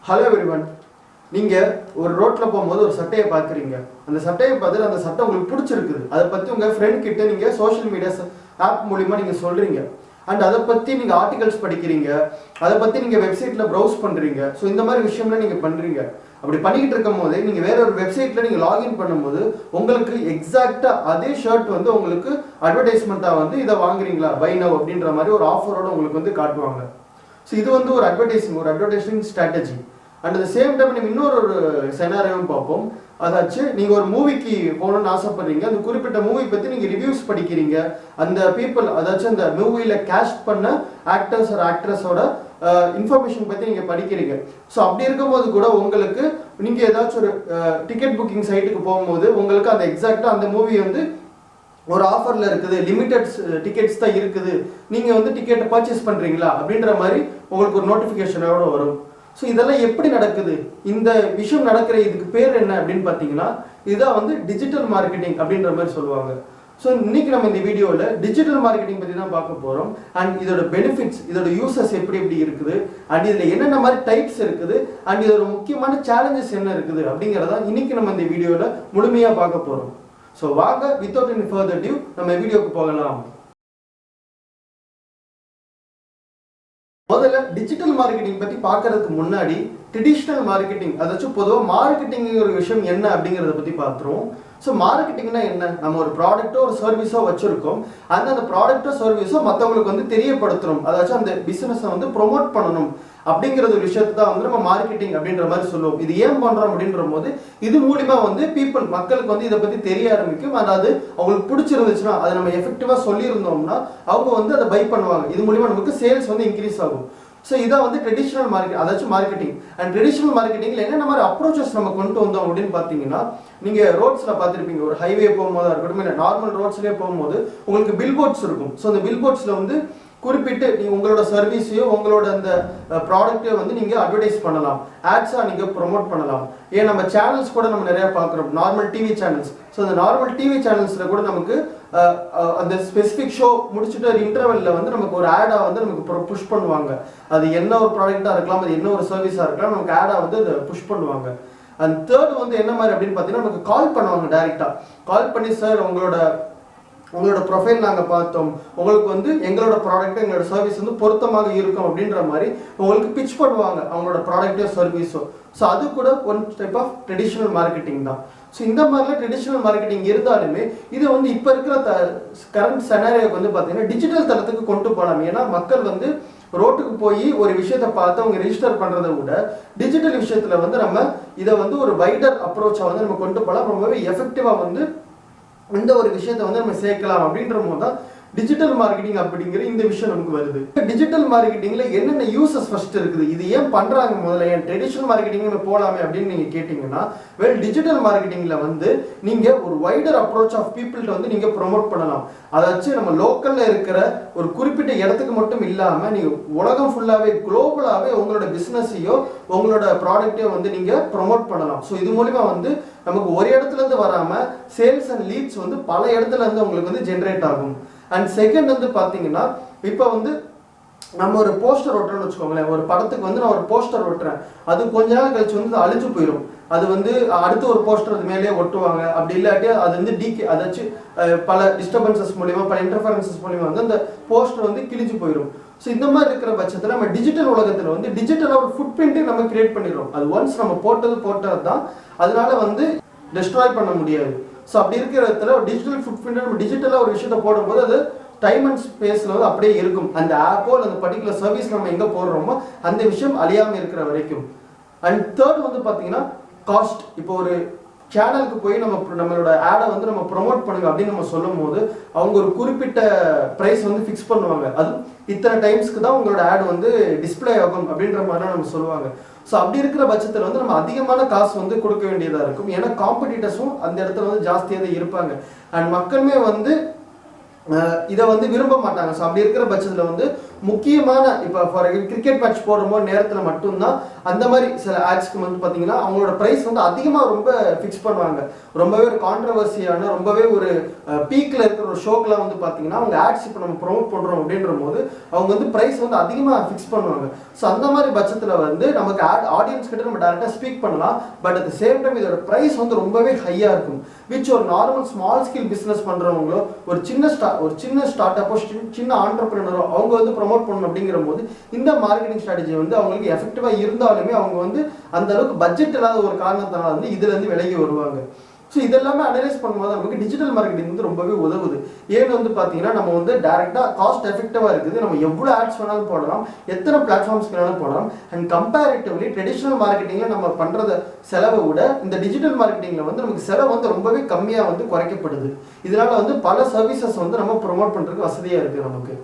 Hello everyone. நீங்கள் ஒரு ரோட்டில் போகும்போது ஒரு சட்டையை பார்க்குறீங்க. அந்த சட்டையை பார்த்துட்டு அந்த சட்டை உங்களுக்கு பிடிச்சிருக்குது. அதை பற்றி உங்கள் ஃப்ரெண்ட் கிட்ட நீங்கள் சோஷியல் மீடியாஸ் ஆப் மூலிமா நீங்கள் சொல்கிறீங்க. அண்ட் அதை பற்றி நீங்கள் ஆர்டிகல்ஸ் படிக்கிறீங்க, அதை பற்றி நீங்கள் வெப்சைட்டில் ப்ரௌஸ் பண்ணுறீங்க. ஸோ இந்த மாதிரி விஷயம்லாம் நீங்கள் பண்ணுறீங்க. அப்படி பண்ணிக்கிட்டு இருக்கும் போது நீங்கள் வேற ஒரு வெப்சைட்டில் நீங்கள் லாகின் பண்ணும்போது உங்களுக்கு எக்ஸாக்டாக அதே ஷர்ட் வந்து உங்களுக்கு அட்வர்டைஸ்மெண்ட்டாக வந்து இதை வாங்குறீங்களா பை நவ் அப்படின்ற மாதிரி ஒரு ஆஃபரோடு உங்களுக்கு வந்து காட்டுவாங்க. ஸோ இது வந்து ஒரு advertising strategy. And at same time நீங்கள் இன்னொரு செனாரியோவும் பார்ப்போம். அதாச்சு நீங்கள் ஒரு மூவிக்கு போகணுன்னு ஆசைப்படுறீங்க. அந்த குறிப்பிட்ட மூவி பற்றி நீங்கள் ரிவ்யூஸ் படிக்கிறீங்க. அந்த பீப்புள் அதாச்சும் அந்த மூவியில் கேஸ்ட் பண்ண ஆக்டர்ஸ் ஒரு ஆக்ட்ரஸோட இன்ஃபர்மேஷன் பற்றி நீங்கள் படிக்கிறீங்க. ஸோ அப்படி இருக்கும்போது கூட உங்களுக்கு நீங்கள் ஏதாச்சும் ஒரு டிக்கெட் புக்கிங் சைட்டுக்கு போகும்போது உங்களுக்கு அந்த எக்ஸாக்டாக அந்த மூவி வந்து ஒரு ஆஃபரில் இருக்குது, லிமிட்டட் டிக்கெட்ஸ் தான் இருக்குது, நீங்கள் வந்து டிக்கெட்டை பர்ச்சேஸ் பண்ணுறீங்களா அப்படின்ற மாதிரி உங்களுக்கு ஒரு நோட்டிஃபிகேஷனோட வரும். ஸோ இதெல்லாம் எப்படி நடக்குது, இந்த விஷயம் நடக்கிற இதுக்கு பேர் என்ன அப்படின்னு பார்த்தீங்கன்னா இதுதான் வந்து டிஜிட்டல் மார்க்கெட்டிங் அப்படின்ற மாதிரி சொல்லுவாங்க. ஸோ இன்னைக்கு நம்ம இந்த வீடியோவில் டிஜிட்டல் மார்க்கெட்டிங் பற்றி தான் பார்க்க போகிறோம். அண்ட் இதோட பெனிஃபிட்ஸ், இதோட யூசஸ் எப்படி எப்படி இருக்குது, அண்ட் இதில் என்னென்ன மாதிரி டைப்ஸ் இருக்குது, அண்ட் இதோட முக்கியமான சேலஞ்சஸ் என்ன இருக்குது அப்படிங்கிறத இன்னைக்கு நம்ம இந்த வீடியோவில் முழுமையாக பார்க்க போகிறோம். ஸோ வாங்க, வித்தவுட் எனி ஃபர்தர் டியூ நம்ம வீடியோக்கு போகலாம். முதல்ல டிஜிட்டல் மார்க்கெட்டிங் பற்றி பார்க்கறதுக்கு முன்னாடி ட்ரெடிஷ்னல் மார்க்கெட்டிங், அதாச்சும் பொதுவாக மார்க்கெட்டிங் ஒரு விஷயம் என்ன அப்படிங்கிறத பற்றி பார்த்துருவோம். ஸோ மார்க்கெட்டிங்னா என்ன? நம்ம ஒரு ப்ராடக்ட்டோ ஒரு சர்வீஸோ வச்சுருக்கோம். அந்த ப்ராடக்ட்டோ சர்வீஸோ மற்றவங்களுக்கு வந்து தெரியப்படுத்தணும், அதாச்சும் அந்த பிஸ்னஸை வந்து ப்ரொமோட் பண்ணணும் அப்படிங்கிற ஒரு விஷயத்தை தான் வந்து நம்ம மார்க்கெட்டிங் அப்படின்ற மாதிரி சொல்லுவோம். இது ஏன் பண்ணுறோம் அப்படின்ற போது இது மூலிமா வந்து மக்களுக்கு வந்து இதை பற்றி தெரிய ஆரம்பிக்கும். அதாவது அவங்களுக்கு பிடிச்சிருந்துச்சுன்னா அதை நம்ம எஃபெக்டிவாக சொல்லியிருந்தோம்னா அவங்க வந்து அதை பை பண்ணுவாங்க. இது மூலிமா நமக்கு சேல்ஸ் வந்து இன்க்ரீஸ் ஆகும். ஸோ இதான் வந்து ட்ரெடிஷ்னல் மார்க்கெட், அதாச்சும் மார்க்கெட்டிங். அண்ட் ட்ரெடிஷ்னல் மார்க்கெட்டிங்கில் என்னென்ன மாதிரி அப்ரோச்சஸ் நம்ம கொண்டு வந்தோம் அப்படின்னு பார்த்தீங்கன்னா, நீங்கள் ரோட்ஸில் பார்த்துருப்பீங்க, ஒரு ஹைவே போகும்போது இருக்கட்டும், இல்லை நார்மல் ரோட்ஸ்லேயே போகும்போது உங்களுக்கு பில்போர்ட்ஸ் இருக்கும். ஸோ அந்த பில்போர்ட்ஸில் வந்து குறிப்பிட்டு நீங்கள் உங்களோட சர்வீஸையோ உங்களோட அந்த ப்ராடக்டையோ வந்து நீங்கள் அட்வர்டைஸ் பண்ணலாம், ஆட்ஸாக நீங்கள் ப்ரொமோட் பண்ணலாம். ஏன் நம்ம சேனல்ஸ் கூட நம்ம நிறையா பார்க்குறோம், நார்மல் டிவி சேனல்ஸ். ஸோ அந்த நார்மல் டிவி சேனல்ஸில் கூட நமக்கு அந்த ஸ்பெசிஃபிக் ஷோ முடிச்சுட்டு ஒரு இன்டர்வெல்லில் வந்து நமக்கு ஒரு ஆடாக வந்து நமக்கு புஷ் பண்ணுவாங்க. அது என்ன ஒரு ப்ராடக்டாக இருக்கலாம், அது என்ன ஒரு சர்வீஸாக இருக்கலாம், நமக்கு ஆடாக வந்து அதை புஷ் பண்ணுவாங்க. அண்ட் தேர்ட் வந்து என்ன மாதிரி அப்படின்னு பார்த்தீங்கன்னா நமக்கு கால் பண்ணுவாங்க. டைரெக்டாக கால் பண்ணி, சார் உங்களோட ப்ரொஃபைல் நாங்கள் பார்த்தோம், உங்களுக்கு வந்து எங்களோட ப்ராடக்ட்டோ எங்களோட சர்வீஸ் வந்து பொருத்தமாக இருக்கும் அப்படின்ற மாதிரி உங்களுக்கு பிச் பண்ணுவாங்க, அவங்களோட ப்ராடக்ட்டோ சர்வீஸோ. ஸோ அது கூட one type of traditional marketing தான். ஸோ இந்த மாதிரிலாம் ட்ரெடிஷ்னல் மார்க்கெட்டிங் இருந்தாலுமே இது வந்து இப்போ இருக்கிற கரண்ட் செனாரியோக்கு வந்து பார்த்தீங்கன்னா டிஜிட்டல் தளத்துக்கு கொண்டு போகலாம். ஏன்னா மக்கள் வந்து ரோட்டுக்கு போய் ஒரு விஷயத்தை பார்த்து அவங்க ரெஜிஸ்டர் பண்ணுறதை விட டிஜிட்டல் விஷயத்தில் வந்து நம்ம இதை வந்து ஒரு வைடர் அப்ரோச்சாக வந்து நம்ம கொண்டு போகலாம். ரொம்பவே எஃபெக்டிவாக வந்து இந்த ஒரு விஷயத்தை வந்து நம்ம சேர்க்கலாம் அப்படின்ற போது தான் டிஜிட்டல் மார்க்கெட்டிங் அப்படிங்கிற இந்த விஷயம் நமக்கு வருது. டிஜிட்டல் மார்க்கெட்டிங்ல என்னென்ன யூசஸ் ஃபர்ஸ்ட் இருக்குது, இது ஏன் பண்றாங்க, முதல்ல ஏன் ட்ரெடிஷனல் மார்க்கெட்டிங் போகலாமே அப்படின்னு நீங்க கேட்டீங்கன்னா, டிஜிட்டல் மார்க்கெட்டிங்ல வந்து நீங்க ஒரு வைடர் அப்ரோச் ஆஃப் பீப்புள்கிட்ட வந்து நீங்க ப்ரொமோட் பண்ணலாம். அதாச்சும் நம்ம லோக்கல்ல இருக்கிற ஒரு குறிப்பிட்ட இடத்துக்கு மட்டும் இல்லாம நீங்க உலகம் ஃபுல்லாவே குளோபலாவே உங்களோட பிசினஸையோ உங்களோட ப்ராடக்டையோ வந்து நீங்க ப்ரொமோட் பண்ணலாம். ஸோ இது மூலிமா வந்து நமக்கு ஒரு இடத்துல இருந்து வராம சேல்ஸ் அண்ட் லீட்ஸ் வந்து பல இடத்துல இருந்து உங்களுக்கு வந்து ஜென்ரேட் ஆகும். அண்ட் செகண்ட் வந்து பார்த்தீங்கன்னா, இப்போ வந்து நம்ம ஒரு போஸ்டர் ஒட்டுறோம்னு வச்சுக்கோங்களேன், ஒரு படத்துக்கு வந்து நான் ஒரு போஸ்டர் ஒட்டுறேன், அது கொஞ்ச நாள் கழிச்சு வந்து அழிஞ்சு போயிடும். அது வந்து அடுத்து ஒரு போஸ்டர் அது மேலேயே ஒட்டுவாங்க. அப்படி இல்லாட்டி அது வந்து அதாச்சும் பல டிஸ்டர்பன்சஸ் மூலிமா, பல இன்டர்ஃபரன்சஸ் மூலிமா வந்து அந்த போஸ்டர் வந்து கிழிஞ்சு போயிடும். ஸோ இந்த மாதிரி இருக்கிற பட்சத்தில் நம்ம டிஜிட்டல் உலகத்தில் வந்து டிஜிட்டலாக ஒரு ஃபுட் பிரிண்ட்டை நம்ம கிரியேட் பண்ணிடுறோம். அது ஒன்ஸ் நம்ம போட்டது தான், அதனால வந்து டெஸ்ட்ராய் பண்ண முடியாது. ஸோ அப்படி இருக்கிற இடத்துல டிஜிட்டல் ஃபுட் பிரிண்ட் நம்ம டிஜிட்டலாக ஒரு விஷயத்தை போடும்போது அது டைம் அண்ட் ஸ்பேஸில் வந்து அப்படியே இருக்கும். அந்த ஆப்போ அந்த பர்டிகுலர் சர்வீஸ் நம்ம எங்கே போடுறோமோ அந்த விஷயம் அழியாமல் இருக்கிற வரைக்கும். அண்ட் தேர்ட் வந்து பார்த்தீங்கன்னா காஸ்ட். இப்போ ஒரு சேனலுக்கு போய் நம்மளோட ஆடை வந்து நம்ம ப்ரொமோட் பண்ணுங்க அப்படின்னு நம்ம சொல்லும் போது அவங்க ஒரு குறிப்பிட்ட ப்ரைஸ் வந்து ஃபிக்ஸ் பண்ணுவாங்க. அது இத்தனை டைம்ஸ்க்கு தான் உங்களோட ஆட் வந்து டிஸ்பிளே ஆகும் அப்படின்ற மாதிரிலாம் நம்ம சொல்லுவாங்க. ஸோ அப்படி இருக்கிற பட்சத்தில் வந்து நம்ம அதிகமான காசு வந்து கொடுக்க வேண்டியதாக இருக்கும். ஏன்னா காம்படிட்டர்ஸும் அந்த இடத்துல வந்து ஜாஸ்தியாக தான் இருப்பாங்க. அண்ட் மக்களுமே வந்து இதை வந்து விரும்ப மாட்டாங்க. ஸோ அப்படி இருக்கிற பட்சத்தில் வந்து முக்கியமான இப்போ ஃபார் கிரிக்கெட் மேட்ச் போடுறமோ நேரத்தில் மட்டும்தான் அந்த மாதிரி சில ஆட்ஸ்க்கு வந்து பார்த்தீங்கன்னா அவங்களோட ப்ரைஸ் வந்து அதிகமாக ரொம்ப ஃபிக்ஸ் பண்ணுவாங்க. ரொம்பவே ஒரு கான்ட்ரவர்சியான ரொம்பவே ஒரு பீக்கில் இருக்கிற ஒரு ஷோக்கெலாம் வந்து பார்த்தீங்கன்னா அவங்க ஆட்ஸ் இப்போ நம்ம ப்ரொமோட் பண்ணுறோம் அப்படின்ற போது அவங்க வந்து ப்ரைஸ் வந்து அதிகமாக ஃபிக்ஸ் பண்ணுவாங்க. ஸோ அந்த மாதிரி பட்சத்தில் வந்து நமக்கு ஆடியன்ஸ் கிட்ட நம்ம டேரெக்டாக ஸ்பீக் பண்ணலாம். But at the same time இதோட ப்ரைஸ் வந்து ரொம்பவே ஹையாக இருக்கும். விச் ஒரு நார்மல் ஸ்மால் ஸ்கேல் பிஸ்னஸ் பண்ணுறவங்களோ ஒரு சின்ன ஸ்டார்ட் அப்போ சின்ன ஆண்டர்பிரினரோ அவங்க வந்து ப்ரொமோட் பண்ணணும் அப்படிங்கிற போது இந்த மார்க்கெட்டிங் ஸ்ட்ராட்டஜி வந்து அவங்களுக்கு எஃபெக்டிவாக இருந்தாலுமே அவங்க வந்து அந்த அளவுக்கு பட்ஜெட் இல்லாத ஒரு காரணத்தினால வந்து இதுலேருந்து விலகி வருவாங்க. ஸோ இதெல்லாமே அனலைஸ் பண்ணும்போது நமக்கு டிஜிட்டல் மார்க்கெட்டிங் வந்து ரொம்பவே உதவுது. ஏன்னு வந்து பார்த்தீங்கன்னா நம்ம வந்து டேரெக்டாக காஸ்ட் எஃபெக்டிவாக இருக்குது. நம்ம எவ்வளோ ஆட்ஸ் வேணாலும் போடலாம், எத்தனை பிளாட்ஃபார்ம்ஸ் வேணாலும் போடலாம். அண்ட் கம்பேரிட்டிவ்லி ட்ரெடிஷ்னல் மார்க்கெட்டிங்கில் நம்ம பண்ணுறத செலவை விட இந்த டிஜிட்டல் மார்க்கெட்டிங்கில் வந்து நமக்கு செலவு வந்து ரொம்பவே கம்மியாக வந்து குறைக்கப்படுது. இதனால வந்து பல சர்வீசஸ் வந்து நம்ம ப்ரொமோட் பண்ணுறதுக்கு வசதியாக இருக்குது நமக்கு.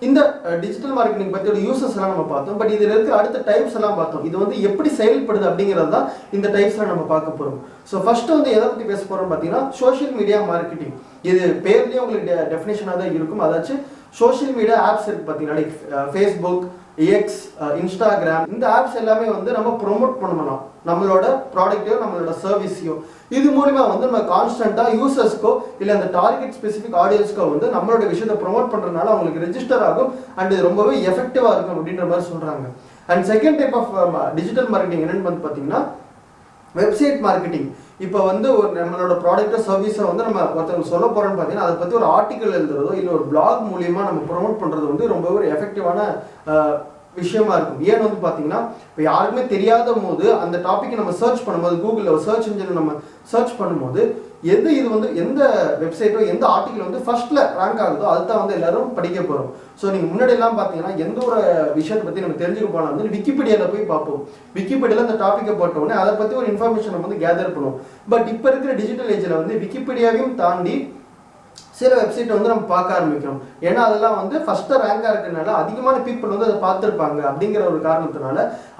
இந்த டிஜிட்டல் மார்க்கெட்டிங் பற்றியோட யூசஸ் எல்லாம் நம்ம பார்த்தோம். பட் இதில் இருக்கிற அடுத்த டைப்ஸ் எல்லாம் பார்த்தோம். இது வந்து எப்படி செயல்படுது அப்படிங்கிறது தான் இந்த டைப்ஸ்லாம் நம்ம பார்க்க போகிறோம். ஸோ ஃபர்ஸ்ட் வந்து எதை பற்றி பேச போகிறோம் பார்த்தீங்கன்னா சோஷியல் மீடியா மார்க்கெட்டிங். இது பேர்லேயே உங்களுக்கு டெஃபினேஷனாக தான் இருக்கும். அதாச்சும் சோஷியல் மீடியா ஆப்ஸ் இருக்குது பார்த்தீங்கன்னா, லைக் ஃபேஸ்புக், எக்ஸ், இன்ஸ்டாகிராம், இந்த ஆப்ஸ் எல்லாமே வந்து நம்ம ப்ரொமோட் பண்ணலாம் நம்மளோட ப்ராடக்டையோ நம்மளோட சர்வீஸையோ. இது மூலிமா வந்து நம்ம கான்ஸ்டன்ட்டாக யூசர்ஸ்க்கோ இல்லை அந்த டார்கெட் ஸ்பெசிஃபிக் ஆடியன்ஸ்க்கோ வந்து நம்மளோட விஷயத்தை ப்ரொமோட் பண்ணுறதுனால அவங்களுக்கு ரெஜிஸ்டர் ஆகும் அண்ட் இது ரொம்பவே எஃபெக்டிவாக இருக்கும் அப்படின்ற மாதிரி சொல்கிறாங்க. And second type of digital marketing என்னென்னு வந்து பார்த்தீங்கன்னா வெப்சைட் மார்க்கெட்டிங். இப்போ வந்து ஒரு நம்மளோட ப்ராடக்டோ சர்வீஸை வந்து நம்ம ஒருத்தவங்க சொல்ல போகிறோன்னு பார்த்தீங்கன்னா அதை பற்றி ஒரு ஆர்டிக்கல் எழுதுறதோ இல்லை ஒரு பிளாக் மூலியமாக நம்ம ப்ரொமோட் பண்ணுறது வந்து ரொம்பவே ஒரு எஃபெக்டிவான விஷயமா இருக்கும். ஏன்னு வந்து பார்த்தீங்கன்னா இப்போ யாருக்குமே தெரியாத போது அந்த டாப்பிக்கை நம்ம சர்ச் பண்ணும்போது கூகுளில் சர்ச் இன்ஜின் நம்ம சர்ச் பண்ணும்போது இது வந்து எந்த வெப்சைட்டோ எந்த ஆர்டிக்கல் வந்து ஃபர்ஸ்ட்ல ரேங்க் ஆகுதோ அதுதான் வந்து எல்லாரும் படிக்க போகிறோம். ஸோ நீங்கள் முன்னாடி எல்லாம் பார்த்தீங்கன்னா எந்த ஒரு விஷயத்தை பற்றி நம்ம தெரிஞ்சுக்க போனால் வந்து விக்கிபீடியாவில் போய் பார்ப்போம். விக்கிபீடியாவில் அந்த டாப்பிக்கை போட்ட உடனே அதை பற்றி ஒரு இன்ஃபர்மேஷன் நம்ம வந்து கேதர் பண்ணுவோம். பட் இப்போ இருக்கிற டிஜிட்டல் ஏஜில் வந்து விக்கிபீடியாவையும் தாண்டி சில வெப்சைட்டை வந்து நம்ம பார்க்க ஆரம்பிக்கிறோம். ஏன்னா அதெல்லாம் வந்து ஃபர்ஸ்ட் ரேங்காக இருக்கிறதுனால அதிகமான பீப்புள் வந்து அதை பார்த்துருப்பாங்க அப்படிங்கிற ஒரு காரணத்தினால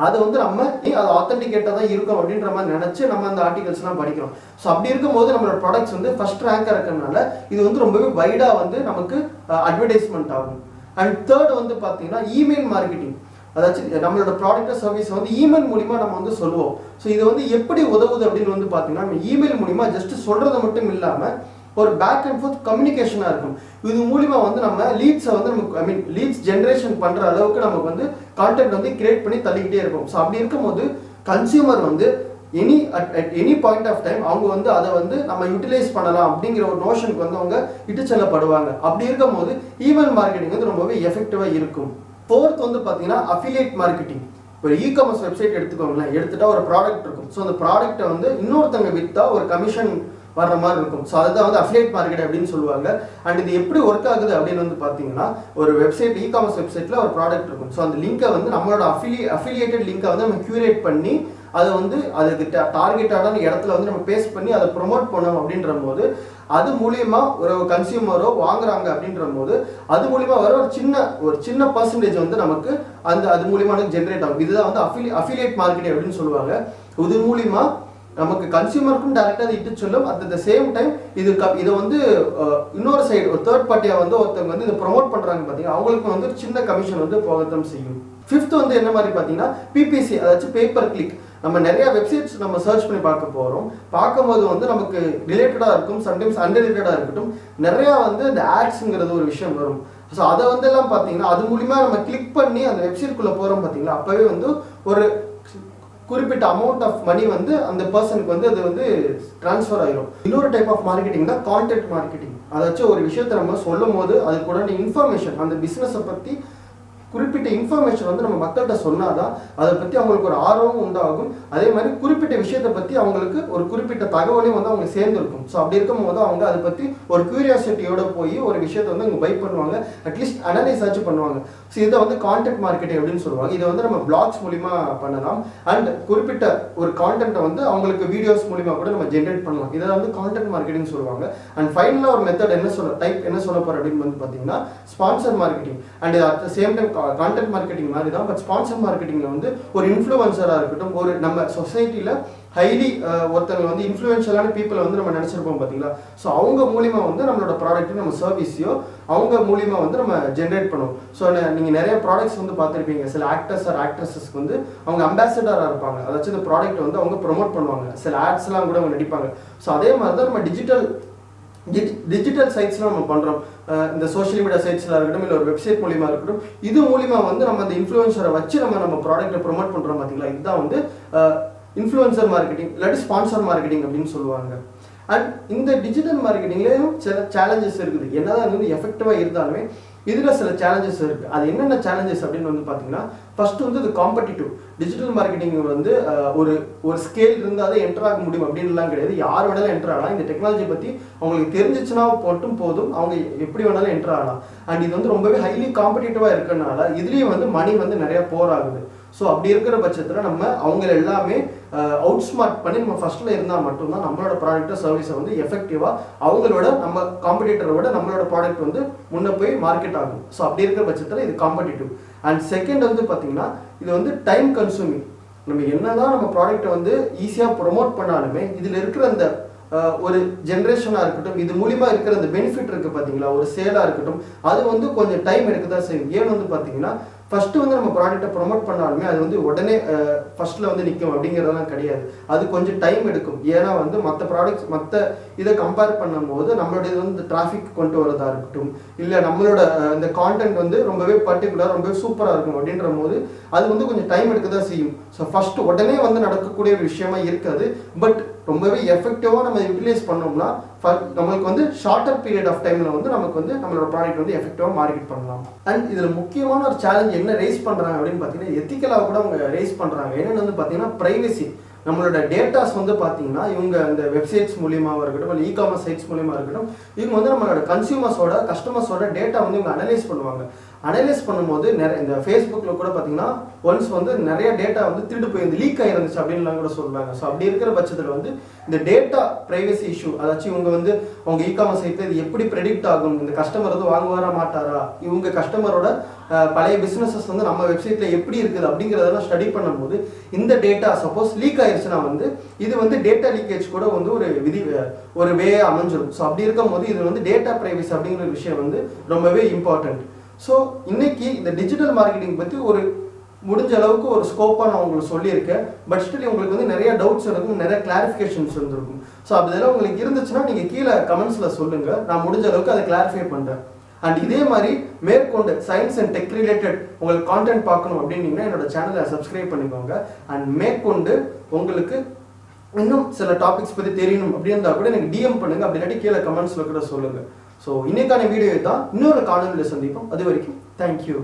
அதை வந்து நம்ம அது ஆத்தென்டிகேட்டாக தான் இருக்கும் அப்படின்ற மாதிரி நினச்சி நம்ம அந்த ஆர்டிகல்ஸ்லாம் படிக்கிறோம். ஸோ அப்படி இருக்கும்போது நம்மளோட ப்ராடக்ட்ஸ் வந்து ஃபர்ஸ்ட் ரேங்காக இருக்கிறதுனால இது வந்து ரொம்பவே வைடாக வந்து நமக்கு அட்வர்டைஸ்மெண்ட் ஆகும். அண்ட் தேர்ட் வந்து பார்த்தீங்கன்னா இமெயில் மார்க்கெட்டிங். அதாச்சும் நம்மளோட ப்ராடக்ட் சர்வீஸ் வந்து இமெயில் மூலிமா நம்ம வந்து சொல்லுவோம். ஸோ இது வந்து எப்படி உதவுது அப்படின்னு வந்து பார்த்தீங்கன்னா நம்ம இமெயில் மூலிமா ஜஸ்ட் சொல்கிறது மட்டும் இல்லாமல் ஒரு பேக் அண்ட் ஃபோர்த் கம்யூனிகேஷனாக இருக்கும். இது மூலிமா வந்து நம்ம லீட்ஸை வந்து நமக்கு லீட்ஸ் ஜென்ரேஷன் பண்ணுற அளவுக்கு நமக்கு வந்து கான்டென்ட் வந்து கிரியேட் பண்ணி தள்ளிக்கிட்டே இருக்கும். ஸோ அப்படி இருக்கும்போது கன்சியூமர் வந்து எனி பாயிண்ட் ஆஃப் டைம் அவங்க வந்து அதை வந்து நம்ம யூட்டிலைஸ் பண்ணலாம் அப்படிங்கிற ஒரு நோஷனுக்கு வந்து அவங்க இட்டு செல்லப்படுவாங்க. அப்படி இருக்கும் போது இமெயில் மார்க்கெட்டிங் வந்து ரொம்பவே எஃபெக்டிவாக இருக்கும். ஃபோர்த் வந்து பார்த்தீங்கன்னா அஃபிலியேட் மார்க்கெட்டிங். ஒரு இ-காமர்ஸ் வெப்சைட் எடுத்துக்கோங்களேன், எடுத்துட்டா ஒரு ப்ராடக்ட் இருக்கும். ஸோ அந்த ப்ராடக்ட்டை வந்து இன்னொருத்தங்க விற்றா ஒரு கமிஷன் வர்ற மாதிரி இருக்கும். ஸோ அதுதான் வந்து அஃபிலியேட் மார்க்கெட் அப்படின்னு சொல்லுவாங்க. அண்ட் இது எப்படி ஒர்க் ஆகுது அப்படின்னு வந்து பார்த்தீங்கன்னா ஒரு வெப்சைட் இ-காமர்ஸ் வெப்சைட்டில் ஒரு ப்ராடக்ட் இருக்கும். ஸோ அந்த லிங்கை வந்து நம்மளோட அஃபிலியேட்டட் லிங்கை வந்து நம்ம க்யூரேட் பண்ணி அதை வந்து அதுக்கு டார்கெட்டான இடத்துல வந்து நம்ம பேஸ்ட் பண்ணி அதை ப்ரொமோட் பண்ணோம் அப்படின்ற போது அது மூலியமா ஒரு கன்சியூமரோ வாங்குறாங்க அப்படின்ற போது அது மூலியமா வர ஒரு சின்ன பர்சன்டேஜ் வந்து நமக்கு அது மூலியமா ஜென்ரேட் ஆகும். இதுதான் வந்து அஃபிலியேட் மார்க்கெட்டிங் அப்படின்னு சொல்லுவாங்க. இது மூலியமா நமக்கு கன்சியூமருக்கும் டைரக்டாக அது இட்டு சொல்லும். அட் த சேம் டைம் இதை வந்து இன்னொரு சைடு ஒரு தேர்ட் பார்ட்டியாக வந்து ஒருத்தவங்க வந்து இதை ப்ரொமோட் பண்ணுறாங்க பார்த்தீங்கன்னா அவங்களுக்கு வந்து சின்ன கமிஷன் வந்து போகத்தான் செய்யும். ஃபிஃப்த் வந்து என்ன மாதிரி பார்த்தீங்கன்னா பிபிசி, அதாச்சும் பேப்பர் கிளிக். நம்ம நிறைய வெப்சைட்ஸ் நம்ம சர்ச் பண்ணி பார்க்க போகிறோம். பார்க்கும்போது வந்து நமக்கு ரிலேட்டடாக இருக்கும், சம்டைம்ஸ் அன்ரிலேட்டடாக இருக்கட்டும், நிறையா வந்து இந்த ஆட்ஸுங்கிறது ஒரு விஷயம் வரும். ஸோ அதை வந்து எல்லாம் பார்த்தீங்கன்னா அது மூலிமா நம்ம கிளிக் பண்ணி அந்த வெப்சைட்குள்ளே போகிறோம் பார்த்தீங்களா, அப்போவே வந்து ஒரு குறிப்பிட்ட அமௌண்ட் ஆஃப் மணி வந்து அந்த பர்சனுக்கு வந்து அது வந்து ட்ரான்ஸ்ஃபர் ஆயிடும். இன்னொரு டைப் ஆஃப் மார்க்கெட்டிங் தான் கான்டென்ட் மார்க்கெட்டிங். அதாச்சும் ஒரு விஷயத்தை நம்ம சொல்லும் போது அதுக்கு உடனே இன்ஃபர்மேஷன், அந்த பிஸ்னஸை பற்றி குறிப்பிட்ட இன்ஃபர்மேஷன் வந்து நம்ம மக்கள்கிட்ட சொன்னாதான் அதை பற்றி அவங்களுக்கு ஒரு ஆர்வமும் உண்டாகும். அதே மாதிரி குறிப்பிட்ட விஷயத்தை பற்றி அவங்களுக்கு ஒரு குறிப்பிட்ட தகவலையும் வந்து அவங்க சேர்ந்துருக்கும். ஸோ அப்படி இருக்கும் போது அவங்க அதை பற்றி ஒரு கியூரியாசிட்டியோட போய் ஒரு விஷயத்தை வந்து அவங்க பை பண்ணுவாங்க, அட்லீஸ்ட் அனலைஸ் ஆச்சு பண்ணுவாங்க. ஸோ இதை வந்து கான்டென்ட் மார்க்கெட்டிங் அப்படின்னு சொல்லுவாங்க. இதை வந்து நம்ம பிளாக்ஸ் மூலிமா பண்ணலாம். அண்ட் குறிப்பிட்ட ஒரு கான்டென்ட்டை வந்து அவங்களுக்கு வீடியோஸ் மூலிமா கூட நம்ம ஜென்ரேட் பண்ணலாம். இதை வந்து கான்டென்ட் மார்க்கெட்டிங் சொல்லுவாங்க. அண்ட் ஃபைனலாக ஒரு மெத்தட் என்ன சொல்ல போகிறோம் அப்படின்னு வந்து பார்த்தீங்கன்னா sponsor marketing. And at the same time content marketing மாதிரி தான். பட் ஸ்பான்சர் மார்க்கெட்டிங்கில் வந்து ஒரு இன்ஃப்ளூவன்சராக இருக்கட்டும், ஒரு நம்ம சொசைட்டியில் ஹைலி ஒருத்தவங்க வந்து இன்ஃப்ளூயன்ஷியலான பீப்புளை வந்து நம்ம நினச்சிருப்போம் பார்த்தீங்களா. ஸோ அவங்க மூலிமா வந்து நம்மளோட ப்ராடக்ட் நம்ம சர்வீஸையோ அவங்க மூலிமா வந்து நம்ம ஜென்ரேட் பண்ணுவோம். ஸோ நீங்கள் நிறைய ப்ராடக்ட்ஸ் வந்து பார்த்துருப்பீங்க. சில ஆக்டர்ஸ் ஆர் ஆக்ட்ரஸஸ்க்கு வந்து அவங்க அம்பாசடராக இருப்பாங்க. அதாச்சும் இந்த ப்ராடக்ட் வந்து அவங்க ப்ரொமோட் பண்ணுவாங்க. சில ஆட்ஸ்லாம் கூட அவங்க நடிப்பாங்க. ஸோ அதே மாதிரி தான் நம்ம டிஜிட்டல் சைட்ஸ்லாம் நம்ம பண்ணுறோம். இந்த சோஷியல் மீடியா சைட்ஸில் இருக்கட்டும், இல்லை ஒரு வெப்சைட் மூலிமா இருக்கட்டும், இது மூலிமா வந்து நம்ம அந்த இன்ஃப்ளூயன்சரை வச்சு நம்ம ப்ராடக்ட்டை ப்ரொமோட் பண்ணுறோம் பார்த்தீங்களா. இதுதான் வந்து இன்ஃப்ளூயன்சர் மார்க்கெட்டிங் இல்லாட்டி ஸ்பான்சர் மார்க்கெட்டிங் அப்படின்னு சொல்லுவாங்க. அண்ட் இந்த டிஜிட்டல் மார்க்கெட்டிங்லேயும் சில சேலஞ்சஸ் இருக்குது. என்னதான் அது வந்து எஃபெக்டிவாக இருந்தாலுமே இதில் சில சேலஞ்சஸ் இருக்குது. அது என்னென்ன சேலஞ்சஸ் அப்படின்னு வந்து பார்த்தீங்கன்னா, ஃபர்ஸ்ட் வந்து இது காம்படிட்டிவ். டிஜிட்டல் மார்க்கெட்டிங் வந்து ஒரு ஸ்கேல் இருந்தால் தான் என்டர் ஆக முடியும் அப்படின்லாம் கிடையாது. யார் வேணாலும் என்டர் ஆகலாம். இந்த டெக்னாலஜி பற்றி அவங்களுக்கு தெரிஞ்சிச்சுன்னா மட்டும் போதும், அவங்க எப்படி வேணாலும் என்டர் ஆகலாம். அண்ட் இது வந்து ரொம்பவே ஹைலி காம்படிட்டிவாக இருக்கிறதுனால இதுலேயும் வந்து மணி வந்து நிறைய போராகுது. ஸோ அப்படி இருக்கிற பட்சத்தில் நம்ம அவங்கள எல்லாமே அவுட் ஸ்மார்ட் பண்ணி நம்ம ஃபர்ஸ்ட்ல இருந்தால் மட்டும்தான் நம்மளோட ப்ராடக்ட்டை சர்வீஸை வந்து எஃபெக்டிவாக அவங்களோட நம்ம காம்படிட்டரோட நம்மளோட ப்ராடக்ட் வந்து முன்னே போய் மார்க்கெட் ஆகும். ஸோ அப்படி இருக்கிற பட்சத்தில் இது காம்படிட்டிவ். அண்ட் செகண்ட் வந்து பார்த்தீங்கன்னா, இது வந்து டைம் கன்சூமிங். நம்ம என்னதான் நம்ம ப்ராடக்ட்டை வந்து ஈஸியாக ப்ரொமோட் பண்ணாலுமே இதில் இருக்கிற அந்த ஒரு ஜென்ரேஷனாக இருக்கட்டும், இது மூலிமா இருக்கிற அந்த பெனிஃபிட் இருக்குது பார்த்தீங்களா, ஒரு சேலாக இருக்கட்டும், அது வந்து கொஞ்சம் டைம் எடுக்க தான் செய்யும். ஏன்னு வந்து பார்த்தீங்கன்னா, ஃபர்ஸ்ட் வந்து நம்ம ப்ராடக்ட்டை ப்ரொமோட் பண்ணாலுமே அது வந்து உடனே ஃபர்ஸ்ட்ல வந்து நிற்கும் அப்படிங்கிறதெல்லாம் கிடையாது. அது கொஞ்சம் டைம் எடுக்கும். ஏன்னா வந்து மற்ற ப்ராடக்ட்ஸ் மற்ற இதை கம்பேர் பண்ணும்போது நம்மளுடைய வந்து டிராஃபிக் கொண்டு வரதா இருக்கட்டும், இல்லை நம்மளோட இந்த கான்டென்ட் வந்து ரொம்பவே பர்டிகுலர் ரொம்பவே சூப்பராக இருக்கும் அப்படின்ற போது அது வந்து கொஞ்சம் டைம் எடுக்க தான் செய்யும். ஸோ ஃபர்ஸ்ட் உடனே வந்து நடக்கக்கூடிய ஒரு விஷயமா இருக்காது. பட் ரொம்பவே எஃபெக்டிவாக நம்ம யூட்டிலைஸ் பண்ணோம்னா நம்மளுக்கு வந்து ஷார்ட்டர் பீரியட் ஆஃப் டைம்ல வந்து நமக்கு வந்து நம்மளோட ப்ராடக்ட் வந்து எஃபெக்டிவாக மார்க்கெட் பண்ணலாம். அண்ட் இதில் முக்கியமான ஒரு சேலஞ்ச் என்ன ரைஸ் பண்ணுறாங்க அப்படின்னு பார்த்தீங்கன்னா, எத்திக்கலாக கூட அவங்க ரைஸ் பண்ணுறாங்க. என்னென்னு வந்து பார்த்தீங்கன்னா, ப்ரைவசி. நம்மளோட டேட்டாஸ் வந்து பார்த்தீங்கன்னா இவங்க இந்த வெப்சைட்ஸ் மூலியமாக இருக்கட்டும், இல்லை இ-காமர்ஸ் சைட்ஸ் மூலியமாக இருக்கட்டும், இவங்க வந்து நம்மளோட கஸ்டமர்ஸோட டேட்டா வந்து இவங்க அனலைஸ் பண்ணுவாங்க. அனலைஸ் பண்ணும்போது நிறைய இந்த ஃபேஸ்புக்கில் கூட பார்த்தீங்கன்னா ஒன்ஸ் வந்து நிறைய டேட்டா வந்து திருடு போய் லீக் ஆகிருந்துச்சு அப்படின்லாம் கூட சொல்லுவாங்க. ஸோ அப்படி இருக்கிற பட்சத்தில் வந்து இந்த டேட்டா ப்ரைவசி இஷ்யூ, அதாச்சும் இவங்க வந்து அவங்க இ-காமர்ஸ் சைட்டில் இது எப்படி ப்ரெடிக்ட் ஆகும், இந்த கஸ்டமர் வந்து வாங்குவாரா மாட்டாரா, இவங்க கஸ்டமரோட பழைய பிஸ்னஸஸ் வந்து நம்ம வெப்சைட்டில் எப்படி இருக்குது அப்படிங்கிறதெல்லாம் ஸ்டடி பண்ணும்போது இந்த டேட்டா சப்போஸ் லீக் ஆயிடுச்சுன்னா வந்து இது வந்து டேட்டா லீக்கேஜ் கூட வந்து ஒரு வே அமைஞ்சிடும். ஸோ அப்படி இருக்கும் போது இது வந்து டேட்டா ப்ரைவசி அப்படிங்கிற விஷயம் வந்து ரொம்பவே இம்பார்ட்டன்ட். ஸோ இன்னைக்கு இந்த டிஜிட்டல் மார்க்கெட்டிங் பற்றி ஒரு முடிஞ்ச அளவுக்கு ஒரு ஸ்கோப்பாக நான் உங்களுக்கு சொல்லியிருக்கேன். பட் ஸ்டில் உங்களுக்கு வந்து நிறைய டவுட்ஸ் இருக்கும், நிறைய கிளாரிஃபிகேஷன்ஸ் வந்துருக்கும். ஸோ அதெல்லாம் உங்களுக்கு இருந்துச்சுன்னா நீங்கள் கீழே கமெண்ட்ஸில் சொல்லுங்கள். நான் முடிஞ்ச அளவுக்கு அதை கிளாரிஃபை பண்ணுறேன். அண்ட் இதே மாதிரி மேற்கொண்டு சயின்ஸ் அண்ட் டெக் ரிலேட்டட் உங்களுக்கு கான்டென்ட் பார்க்கணும் அப்படின்னீங்கன்னா என்னோட சேனலை சப்ஸ்கிரைப் பண்ணிக்கோங்க. அண்ட் மேற்கொண்டு உங்களுக்கு இன்னும் சில டாபிக்ஸ் பற்றி தெரியணும் அப்படி இருந்தால் கூட எனக்கு டிஎம் பண்ணுங்கள். அப்படி இல்லாட்டி கீழே கமெண்ட்ஸில் கூட சொல்லுங்கள். ஸோ இன்னைக்கான வீடியோ தான். இன்னொரு காணொலியில் சந்திப்போம். அது வரைக்கும் தேங்க்யூ.